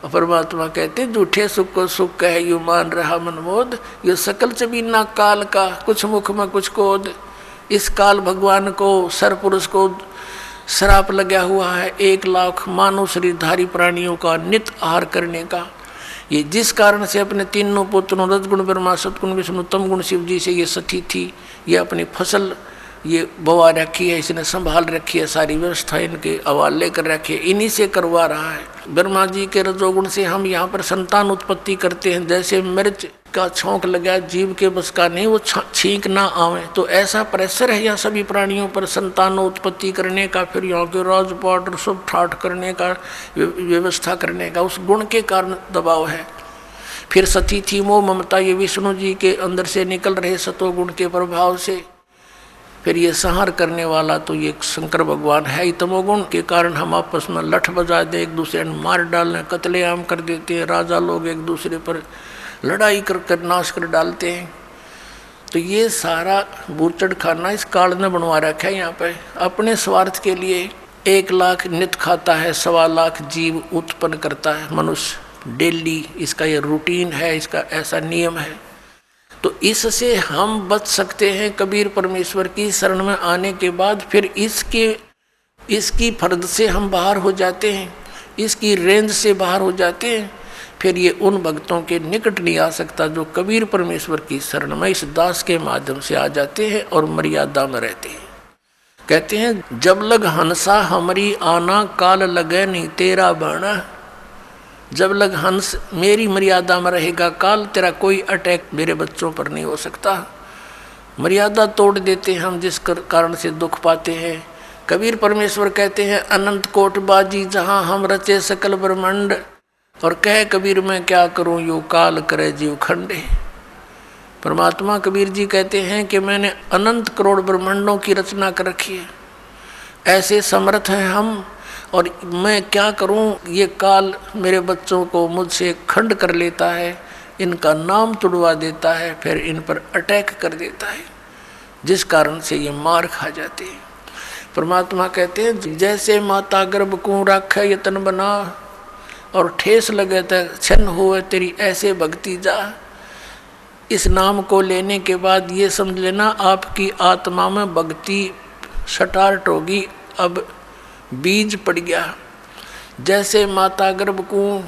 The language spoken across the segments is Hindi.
परमात्मा कहते झूठे सुख को सुख कहे यू मान रहा मनमोद, ये सकल चबीना काल का कुछ मुख में कुछ कोद। इस काल भगवान को सरपुरुष को श्राप लगा हुआ है 1 लाख मानव शरीरधारी प्राणियों का नित आहार करने का। ये जिस कारण से अपने तीनों पुत्रों रजगुण ब्रह्मा सतगुण विष्णु तम गुण शिव जी से ये सती थी, ये अपनी फसल ये बवा रखी है, इसने संभाल रखी है, सारी व्यवस्था इनके हवाले कर रखी है, इन्हीं से करवा रहा है। ब्रह्मा जी के रजोगुण से हम यहाँ पर संतान उत्पत्ति करते हैं। जैसे मिर्च का छौंक लगा जीव के बस का नहीं, वो छींक ना आवे, तो ऐसा प्रेशर है यहाँ सभी प्राणियों पर संतान उत्पत्ति करने का, फिर यहाँ के राजपाट और सब ठाठ करने का, व्यवस्था करने का, उस गुण के कारण दबाव है। फिर सती थी मोह ममता, ये विष्णु जी के अंदर से निकल रहे सतोगुण के प्रभाव से। फिर ये संहार करने वाला तो ये शंकर भगवान है ही। तमोगुण के कारण हम आपस में लठ बजा दे, एक दूसरे ने मार डालने, कत्लेआम कर देते हैं, राजा लोग एक दूसरे पर लड़ाई कर नाश कर डालते हैं। तो ये सारा बूचड़ खाना इस काल ने बनवा रखा है यहाँ पे अपने स्वार्थ के लिए। 1 लाख नित खाता है, 1.25 लाख जीव उत्पन्न करता है मनुष्य डेली, इसका ये रूटीन है, इसका ऐसा नियम है। तो इससे हम बच सकते हैं कबीर परमेश्वर की शरण में आने के बाद। फिर इसकी फर्द से हम बाहर हो जाते हैं, इसकी रेंज से बाहर हो जाते हैं। फिर ये उन भक्तों के निकट नहीं आ सकता जो कबीर परमेश्वर की शरण में इस दास के माध्यम से आ जाते हैं और मर्यादा में रहते हैं। कहते हैं जब लग हंसा हमारी आना, काल लगे नहीं तेरा बाणा। जब लग हंस मेरी मर्यादा में रहेगा काल, तेरा कोई अटैक मेरे बच्चों पर नहीं हो सकता। मर्यादा तोड़ देते हैं हम, जिस कारण से दुख पाते हैं। कबीर परमेश्वर कहते हैं अनंत कोट बाजी जहाँ हम रचे सकल ब्रह्मांड, और कहे कबीर मैं क्या करूँ यो काल करे जीव खंडे। परमात्मा कबीर जी कहते हैं कि मैंने अनंत करोड़ ब्रह्मांडों की रचना कर रखी है, ऐसे समर्थ हैं हम, और मैं क्या करूं, ये काल मेरे बच्चों को मुझसे खंड कर लेता है, इनका नाम तुड़वा देता है, फिर इन पर अटैक कर देता है, जिस कारण से ये मार खा जाते हैं। परमात्मा कहते हैं जैसे माता गर्भ को राखे यतन बना, और ठेस लगे तो छन हुए तेरी ऐसे भक्ति जा। इस नाम को लेने के बाद ये समझ लेना आपकी आत्मा में भक्ति स्टार्ट होगी, अब बीज पड़ गया। जैसे माता गर्भ को,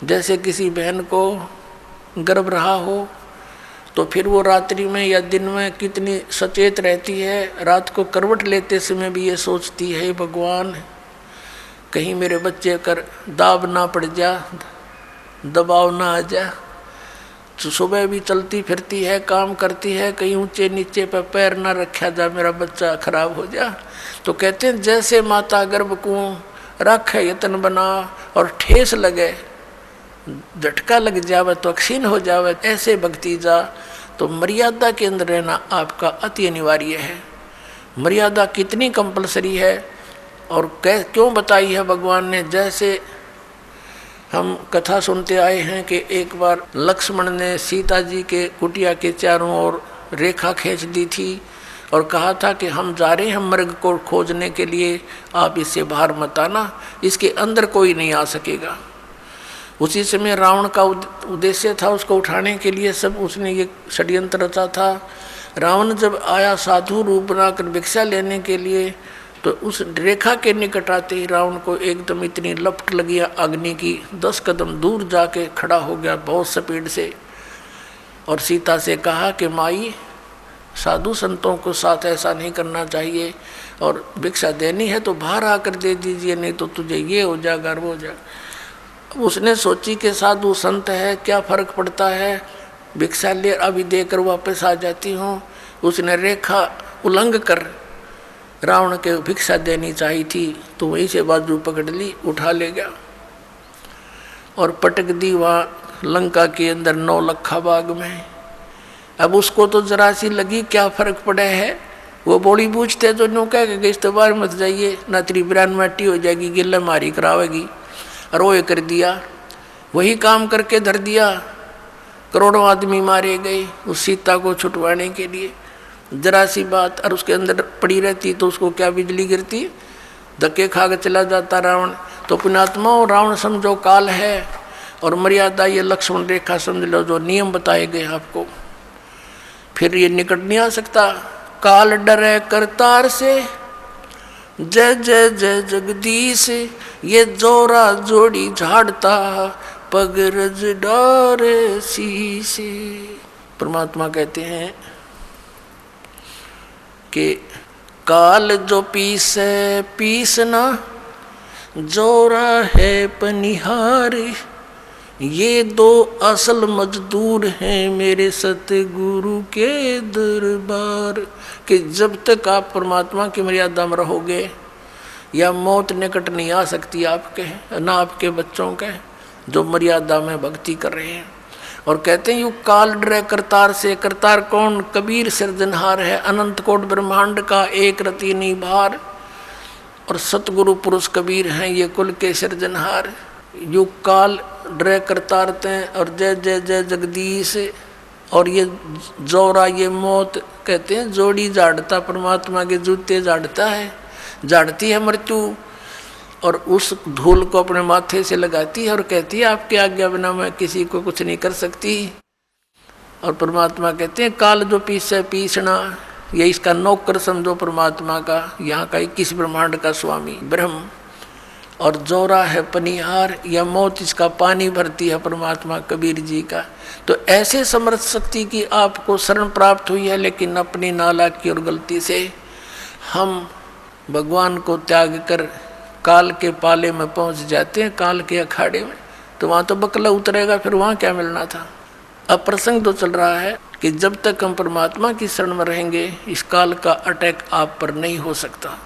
जैसे किसी बहन को गर्भ रहा हो तो फिर वो रात्रि में या दिन में कितनी सचेत रहती है। रात को करवट लेते समय भी ये सोचती है भगवान कहीं मेरे बच्चे कर दाब ना पड़ जा, दबाव ना आ जा। तो सुबह भी चलती फिरती है, काम करती है, कहीं ऊंचे नीचे पर पैर ना रखा जा, मेरा बच्चा खराब हो जा। तो कहते हैं जैसे माता गर्भ को रख यतन बना, और ठेस लगे, झटका लग जावे तो अक्षीण हो जावे, ऐसे भक्ति जा। तो मर्यादा के अंदर रहना आपका अति अनिवार्य है। मर्यादा कितनी कंपलसरी है और क्यों बताई है भगवान ने। जैसे हम कथा सुनते आए हैं कि एक बार लक्ष्मण ने सीता जी के कुटिया के चारों ओर रेखा खींच दी थी और कहा था कि हम जा रहे हैं मृग को खोजने के लिए, आप इससे बाहर मत आना, इसके अंदर कोई नहीं आ सकेगा। उसी समय रावण का उद्देश्य था उसको उठाने के लिए, सब उसने ये षड्यंत्र रचा था। रावण जब आया साधु रूप बनाकर भिक्षा लेने के लिए, तो उस रेखा के निकट आते ही रावण को एकदम इतनी लपट लगी अग्नि की, 10 कदम दूर जाके खड़ा हो गया बहुत स्पीड से, और सीता से कहा कि माई साधु संतों को साथ ऐसा नहीं करना चाहिए, और भिक्षा देनी है तो बाहर आकर दे दीजिए, नहीं तो तुझे ये हो जाएगा वो हो जाएगा। उसने सोची कि साधु संत है, क्या फर्क पड़ता है, भिक्षा ले अभी देकर वापस आ जाती हूँ। उसने रेखा उल्लंघ कर रावण के भिक्षा देनी चाहिए थी, तो वहीं से बाजू पकड़ ली, उठा ले गया और पटक दी वहाँ लंका के अंदर 9 लखा बाग में। अब उसको तो जरा सी लगी क्या फर्क पड़ा है, वो बोली बूझते तो नो कह के इस बार मत जाइए, ना तेरी बिरान माटी हो जाएगी, गिल्ला मारी करावेगी, और वो कर दिया, वही काम करके धर दिया। करोड़ों आदमी मारे गए उस सीता को छुटवाने के लिए। जरा सी बात और उसके अंदर पड़ी रहती तो उसको क्या बिजली गिरती, धक्के खा के चला जाता रावण। तो पुण्यात्माओं, रावण समझो काल है और मर्यादा ये लक्ष्मण रेखा समझ लो, जो नियम बताए गए आपको, फिर ये निकट नहीं आ सकता। काल डरे करतार से, जय जय जय जगदीश, ये जोरा जोड़ी झाड़ता, पग रज डारे शीश। परमात्मा कहते हैं कि काल जो पीसे पीसना, जोरा है पनिहार, ये दो असल मजदूर हैं मेरे सतगुरु के दरबार। कि जब तक आप परमात्मा की मर्यादा में रहोगे या मौत निकट नहीं आ सकती आपके, ना आपके बच्चों के जो मर्यादा में भक्ति कर रहे हैं। और कहते हैं यू काल डरे करतार से। करतार कौन? कबीर सिरजनहार है, अनंत कोट ब्रह्मांड का एक रति निभार। और सतगुरु पुरुष कबीर हैं ये कुल के सिरजनहार। यू काल डरे करतार ते और जय जय जय जगदीश। और ये जोरा ये मौत कहते हैं जोड़ी झाड़ता, परमात्मा के जूते झाड़ता है, झाड़ती है मृत्यु, और उस धूल को अपने माथे से लगाती है और कहती है आपके आज्ञा बिना मैं किसी को कुछ नहीं कर सकती। और परमात्मा कहते हैं काल जो पीसे पीसना, ये इसका नौकर समझो परमात्मा का, यहाँ का 21 ब्रह्मांड का स्वामी ब्रह्म। और जोरा है पनिहार, या मौत इसका पानी भरती है परमात्मा कबीर जी का। तो ऐसे समर्थ शक्ति की आपको शरण प्राप्त हुई है, लेकिन अपनी नालायकी और गलती से हम भगवान को त्याग कर काल के पाले में पहुंच जाते हैं, काल के अखाड़े में। तो वहाँ तो बकला उतरेगा, फिर वहाँ क्या मिलना था। अब प्रसंग तो चल रहा है कि जब तक हम परमात्मा की शरण में रहेंगे, इस काल का अटैक आप पर नहीं हो सकता।